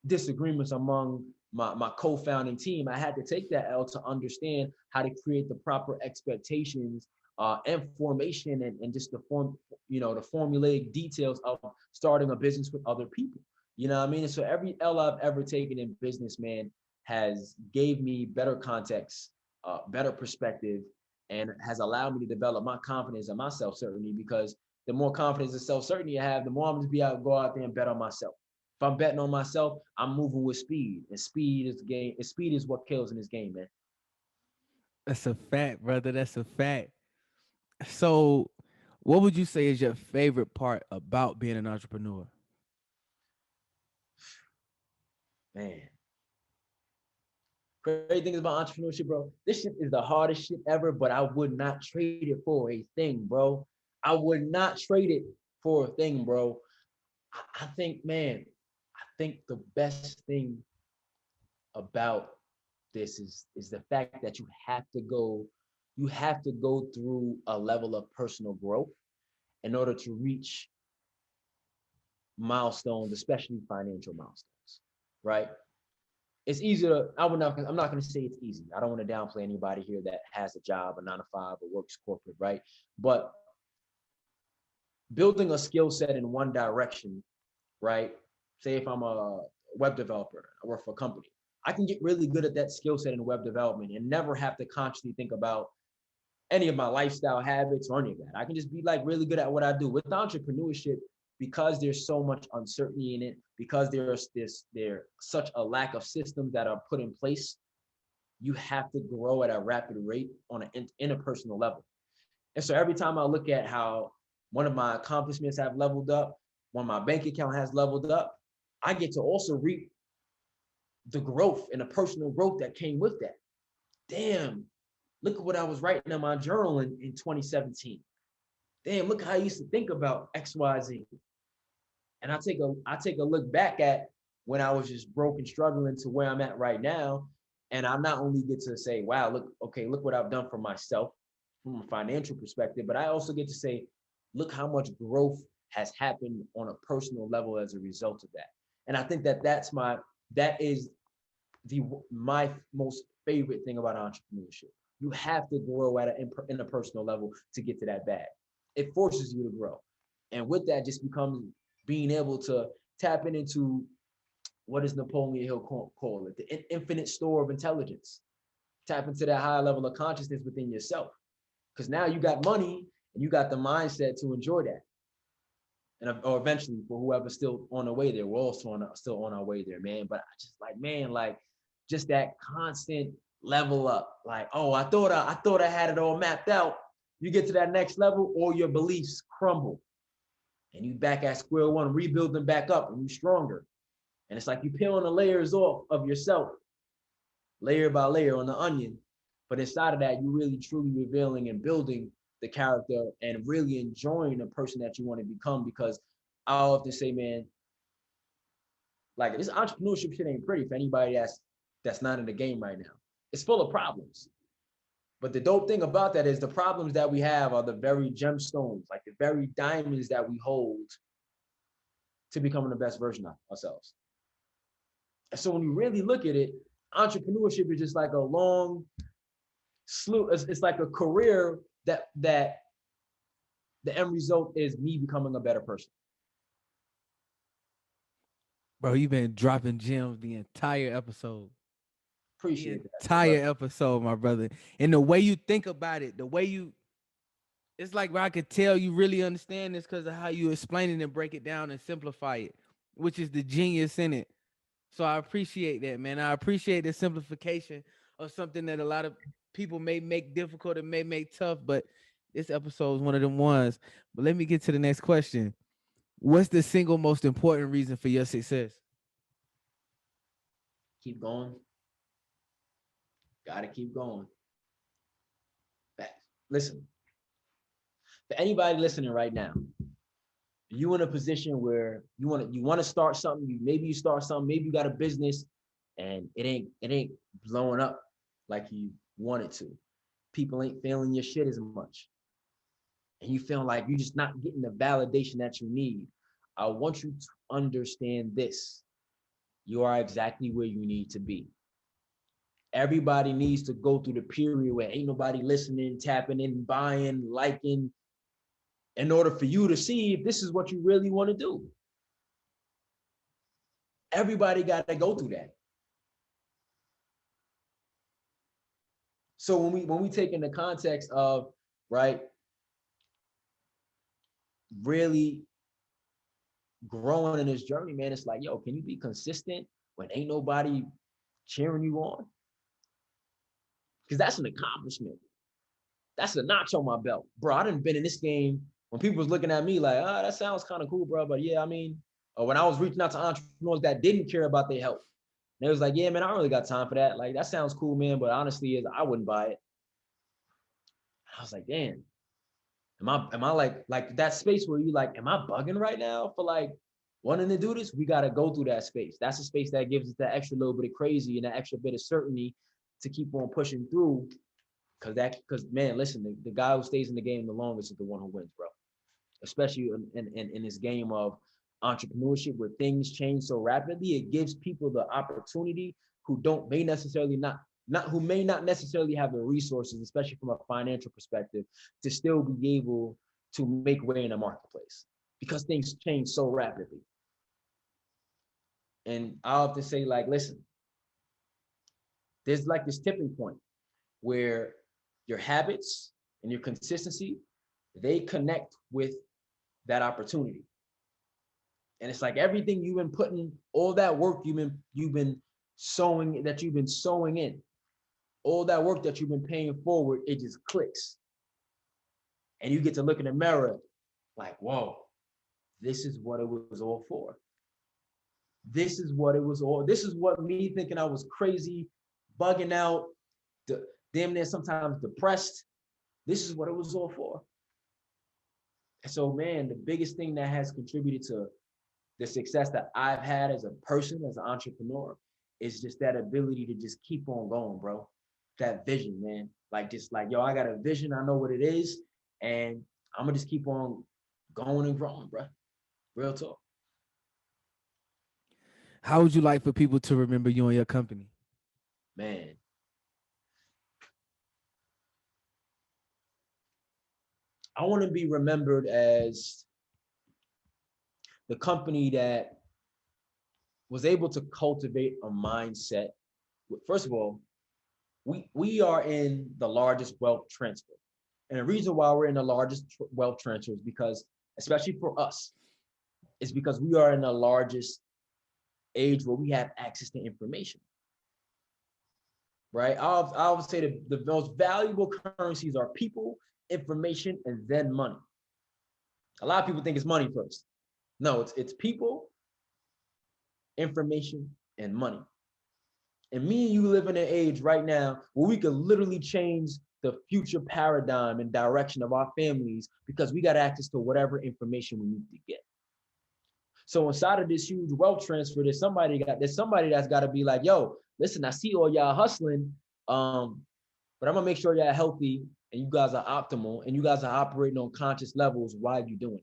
disagreements among my co-founding team, I had to take that L to understand how to create the proper expectations and formation, and just the formulaic details of starting a business with other people. You know what I mean? And so every L I've ever taken in business, man, has gave me better context, better perspective, and has allowed me to develop my confidence and my self-certainty, because the more confidence and self-certainty I have, the more I'm just be able to go out there and bet on myself. If I'm betting on myself, I'm moving with speed, and speed is the game. And speed is what kills in this game, man. That's a fact, brother. That's a fact. So, what would you say is your favorite part about being an entrepreneur? Man, great things about entrepreneurship, bro. This shit is the hardest shit ever, but I would not trade it for a thing, bro. I would not trade it for a thing, bro. I think, man, I think the best thing about this is the fact that you have to go through a level of personal growth in order to reach milestones, especially financial milestones, right? It's easier. I'm not going to say it's easy. I don't want to downplay anybody here that has a job, a 9 to 5, or works corporate, right? But building a skill set in one direction, right? Say if I'm a web developer, I work for a company, I can get really good at that skill set in web development and never have to consciously think about any of my lifestyle habits or any of that. I can just be like really good at what I do. With entrepreneurship, because there's so much uncertainty in it, because there's such a lack of systems that are put in place, you have to grow at a rapid rate on an interpersonal level. And so every time I look at how one of my accomplishments have leveled up, when my bank account has leveled up, I get to also reap the growth and the personal growth that came with that. Damn, look at what I was writing in my journal in 2017. Damn, look how I used to think about XYZ. And I take a look back at when I was just broke and struggling to where I'm at right now. And I not only get to say, wow, look, okay, look what I've done for myself from a financial perspective, but I also get to say, look how much growth has happened on a personal level as a result of that. And I think that is my most favorite thing about entrepreneurship. You have to grow at in a personal level to get to that bag. It forces you to grow. And with that just becomes being able to tap into what does Napoleon Hill call it? The infinite store of intelligence. Tap into that higher level of consciousness within yourself. Because now you got money and you got the mindset to enjoy that. And or eventually for whoever's still on the way there, we're all still on our way there, man. But I just like, man, like just that constant level up. Like, oh, I thought I had it all mapped out. You get to that next level, or your beliefs crumble. And you back at square one, rebuild them back up, and you stronger. And it's like you peeling the layers off of yourself, layer by layer on the onion. But inside of that, you really truly revealing and building the character and really enjoying the person that you want to become. Because I often say, man, like this entrepreneurship shit ain't pretty for anybody that's not in the game right now. It's full of problems. But the dope thing about that is the problems that we have are the very gemstones, like the very diamonds that we hold to becoming the best version of ourselves. So when you really look at it, entrepreneurship is just like a long slew. It's like a career that the end result is me becoming a better person. Bro, you've been dropping gems the entire episode. The Appreciate that, brother. entire episode, my brother. And the way you think about it, the way you it's like bro, I could tell you really understand this because of how you explain it and break it down and simplify it, which is the genius in it. So I appreciate that, man. I appreciate the simplification of something that a lot of people may make difficult and may make tough, but this episode is one of them ones. But let me get to the next question. What's the single most important reason for your success? Keep going. Gotta keep going. Listen, for anybody listening right now, you in a position where you want to start something, maybe you start something, maybe you got a business and it ain't blowing up like you want it to. People ain't feeling your shit as much. And you feel like you're just not getting the validation that you need. I want you to understand this. You are exactly where you need to be. Everybody needs to go through the period where ain't nobody listening, tapping in, buying, liking, in order for you to see if this is what you really want to do. Everybody got to go through that. So when we take in the context of, right, really growing in this journey, man, it's like, yo, can you be consistent when ain't nobody cheering you on? Because that's an accomplishment. That's a notch on my belt. Bro, I done been in this game when people was looking at me like, oh, that sounds kind of cool, bro. But yeah, I mean, when I was reaching out to entrepreneurs that didn't care about their health, they was like, yeah, man, I don't really got time for that. Like, that sounds cool, man. But honestly, I wouldn't buy it. I was like, damn, am I like that space where you like, am I bugging right now for like wanting to do this? We got to go through that space. That's a space that gives us that extra little bit of crazy and that extra bit of certainty to keep on pushing through. Because man, listen, the guy who stays in the game the longest is the one who wins, bro. Especially in this game of entrepreneurship where things change so rapidly, it gives people the opportunity who don't may necessarily not who may not necessarily have the resources, especially from a financial perspective, to still be able to make way in the marketplace because things change so rapidly. And I often say, like, listen, there's like this tipping point where your habits and your consistency, they connect with that opportunity. And it's like everything you've been putting, all that work you've been sowing in, all that work that you've been paying forward, it just clicks. And you get to look in the mirror like, whoa, this is what it was all for. This is what me thinking I was crazy, bugging out, damn near sometimes depressed. This is what it was all for. And so, man, the biggest thing that has contributed to the success that I've had as a person, as an entrepreneur, is just that ability to just keep on going, bro. That vision, man. Like, just like, yo, I got a vision. I know what it is. And I'm going to just keep on going and growing, bro. Real talk. How would you like for people to remember you and your company? Man, I want to be remembered as the company that was able to cultivate a mindset. First of all, we are in the largest wealth transfer. And the reason why we're in the largest wealth transfer is because, especially for us, is because we are in the largest age where we have access to information, right? I would say the most valuable currencies are people, information, and then money. A lot of people think it's money first. No, it's people, information, and money. And me and you live in an age right now where we could literally change the future paradigm and direction of our families because we got access to whatever information we need to get. So inside of this huge wealth transfer, there's somebody that's got to be like, yo, listen, I see all y'all hustling, but I'm gonna make sure y'all healthy and you guys are optimal and you guys are operating on conscious levels while you're doing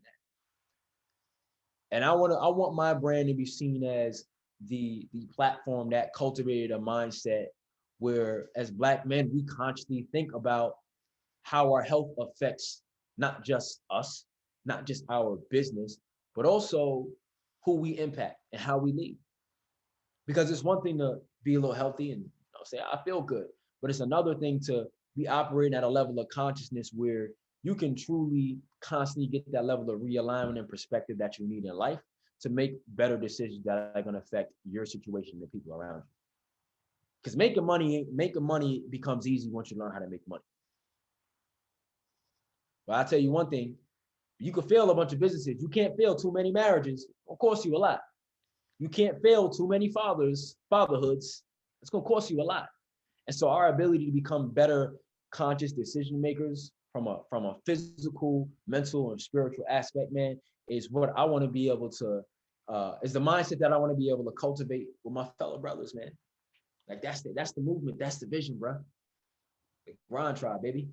that. And I want my brand to be seen as the platform that cultivated a mindset where, as Black men, we consciously think about how our health affects not just us, not just our business, but also who we impact and how we lead. Because it's one thing to be a little healthy and say I feel good, but it's another thing to be operating at a level of consciousness where you can truly constantly get that level of realignment and perspective that you need in life to make better decisions that are going to affect your situation and the people around you. Because making money becomes easy once you learn how to make money. But I'll tell you one thing, you can fail a bunch of businesses. You can't fail too many marriages. It'll cost you a lot. You can't fail too many fatherhoods. It's going to cost you a lot. And so our ability to become better conscious decision makers from a physical, mental, and spiritual aspect, man, is what I want to be able to, is the mindset that I want to be able to cultivate with my fellow brothers, man. Like that's the movement, that's the vision, bro. The grind tribe, baby.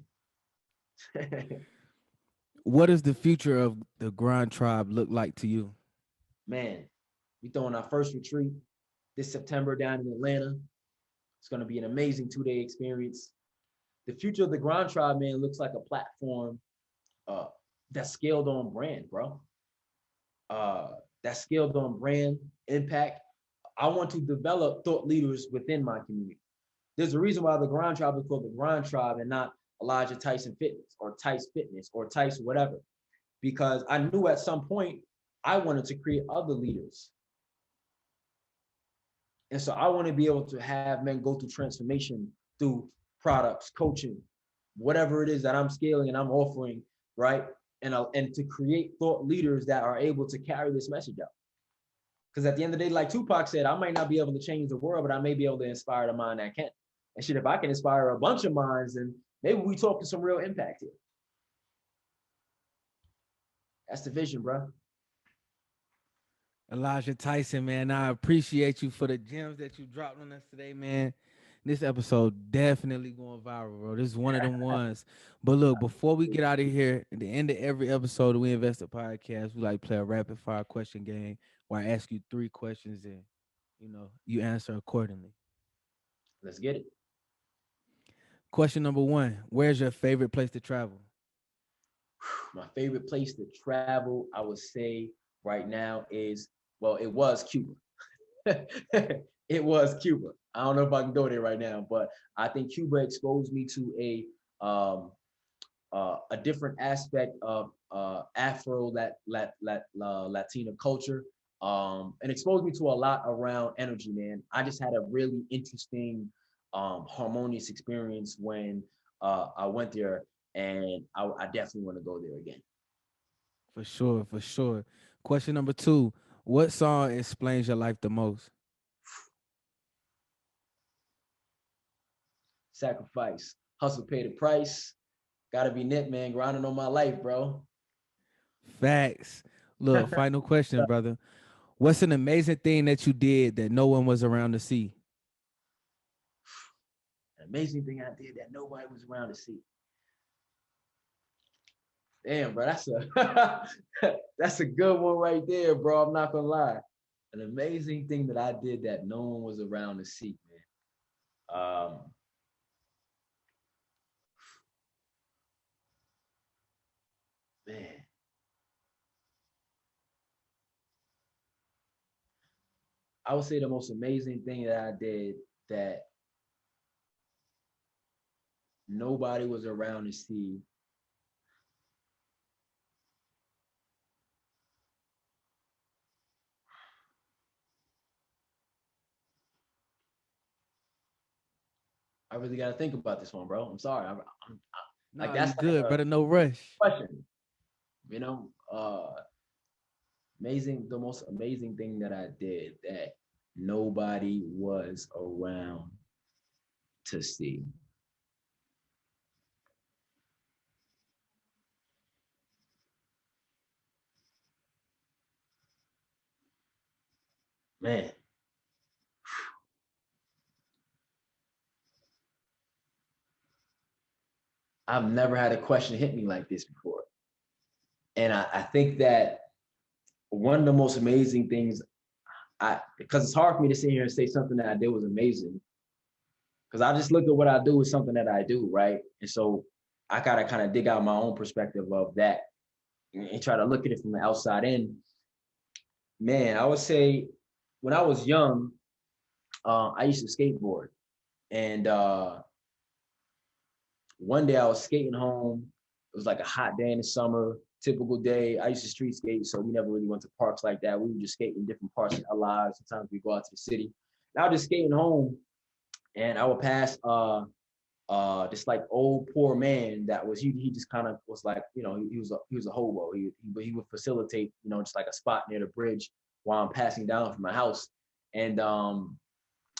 What does the future of the Grind Tribe look like to you? Man, we throwing our first retreat this September down in Atlanta. It's going to be an amazing 2-day experience. The future of the Grind Tribe, man, looks like a platform uh, that's scaled on brand, bro. Uh, that's scaled on brand impact. I want to develop thought leaders within my community. There's a reason why the Grind Tribe is called the Grind Tribe and not Elijah Tyson Fitness or Tice Fitness or Tice whatever, because I knew at some point I wanted to create other leaders. And so I want to be able to have men go through transformation through products, coaching, whatever it is that I'm scaling and I'm offering, right? And to create thought leaders that are able to carry this message out. Because at the end of the day, like Tupac said, I might not be able to change the world, but I may be able to inspire the mind that can. And shit, if I can inspire a bunch of minds, then maybe we talk to some real impact here. That's the vision, bro. Elijah Tyson, man, I appreciate you for the gems that you dropped on us today, man. This episode definitely going viral, bro. This is one of them ones. But look, before we get out of here, at the end of every episode of We Invested podcast, we like play a rapid fire question game where I ask you 3 questions and you answer accordingly. Let's get it. Question number 1: Where's your favorite place to travel? My favorite place to travel, I would say right now is, well, it was Cuba. It was Cuba. I don't know if I can go there right now, but I think Cuba exposed me to a different aspect of Afro Latina culture, and exposed me to a lot around energy, man. I just had a really interesting, harmonious experience when I went there, and I definitely want to go there again. For sure, for sure. Question number two: what song explains your life the most? Sacrifice, hustle, pay the price. Gotta be Nip, man. Grinding on my life, bro. Facts. Look, final question, brother. What's an amazing thing that you did that no one was around to see? An amazing thing I did that nobody was around to see. Damn, bro, that's a that's a good one right there, bro. I'm not gonna lie. An amazing thing that I did that no one was around to see, man. Man, I would say the most amazing thing that I did that nobody was around to see. I really got to think about this one, bro. I'm sorry. Like Nah, you that's like good, a brother. No rush. question, you know. Amazing, the most amazing thing that I did that nobody was around to see. Man, I've never had a question hit me like this before. And I think that one of the most amazing things because it's hard for me to sit here and say something that I did was amazing. Because I just look at what I do as something that I do, right? And so I gotta kind of dig out my own perspective of that and try to look at it from the outside in. Man, I would say when I was young, I used to skateboard. And one day I was skating home. It was like a hot day in the summer, typical day. I used to street skate, so we never really went to parks like that. We would just skate in different parts of our lives. Sometimes we go out to the city. And I was just skating home, and I would pass this like old poor man that was he just kind of was like, you know, he was a hobo. He would facilitate, you know, just like a spot near the bridge while I'm passing down from my house. And I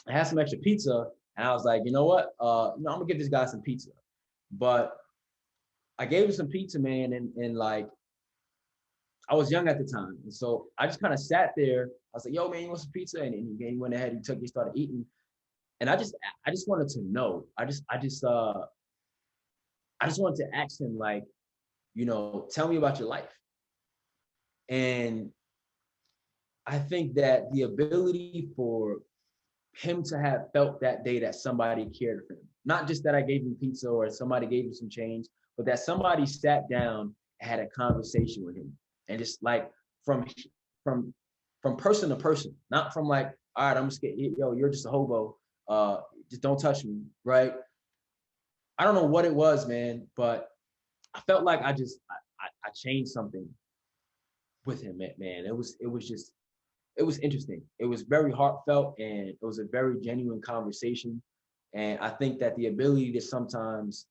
had some extra pizza, and I was like, you know what, you know, I'm gonna give this guy some pizza. But I gave him some pizza, man, and like I was young at the time, and so I just kind of sat there. I was like, "Yo, man, you want some pizza?" And he went ahead, he started eating, and I just wanted to know. I just wanted to ask him, like, you know, tell me about your life. And I think that the ability for him to have felt that day that somebody cared for him, not just that I gave him pizza or somebody gave him some change, but that somebody sat down and had a conversation with him, and just like from from from person to person, not from like, all right, I'm scared, yo, you're just a hobo, just don't touch me, right? I don't know what it was, man, but I felt like I changed something with him, man. It was interesting. It was very heartfelt, and it was a very genuine conversation. And I think that the ability to sometimes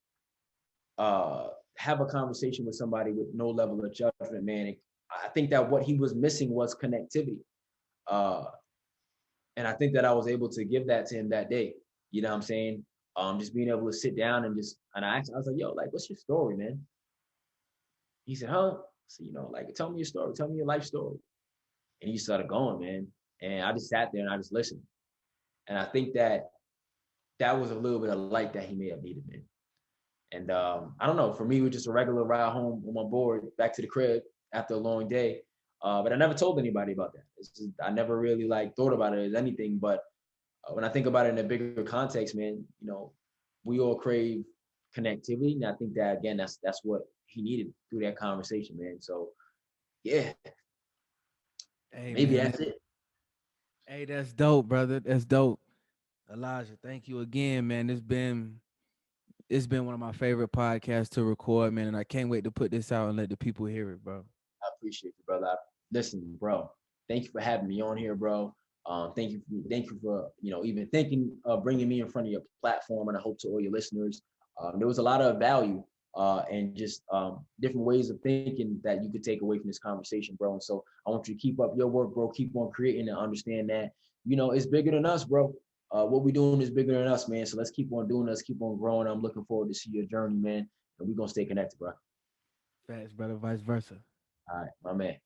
uh, have a conversation with somebody with no level of judgment, man, I think that what he was missing was connectivity. Uh, and I think that I was able to give that to him that day. You know what I'm saying? Just being able to sit down and I was like, yo, like, what's your story, man? He said, huh? So, you know, like, tell me your story, tell me your life story. And he started going, man. And I just sat there and I just listened. And I think that that was a little bit of light that he may have needed, man. And I don't know. For me, it was just a regular ride home on my board back to the crib after a long day. But I never told anybody about that. I never really like thought about it as anything. But when I think about it in a bigger context, man, you know, we all crave connectivity, and I think that again, that's what he needed through that conversation, man. So yeah, Hey maybe man, that's it. hey, that's dope, brother. That's dope. Elijah, thank you again, man. it's been one of my favorite podcasts to record, man, and I can't wait to put this out and let the people hear it, bro. I appreciate you, brother. Listen, bro. Thank you for having me on here, bro. Thank you for even thinking of bringing me in front of your platform, and I hope to all your listeners. There was a lot of value and just different ways of thinking that you could take away from this conversation, bro. And so I want you to keep up your work, bro. Keep on creating and understand that it's bigger than us, bro. What we're doing is bigger than us, man. So let's keep on doing this, keep on growing. I'm looking forward to see your journey, man. And we're gonna stay connected, bro. Facts, brother, vice versa. All right, my man.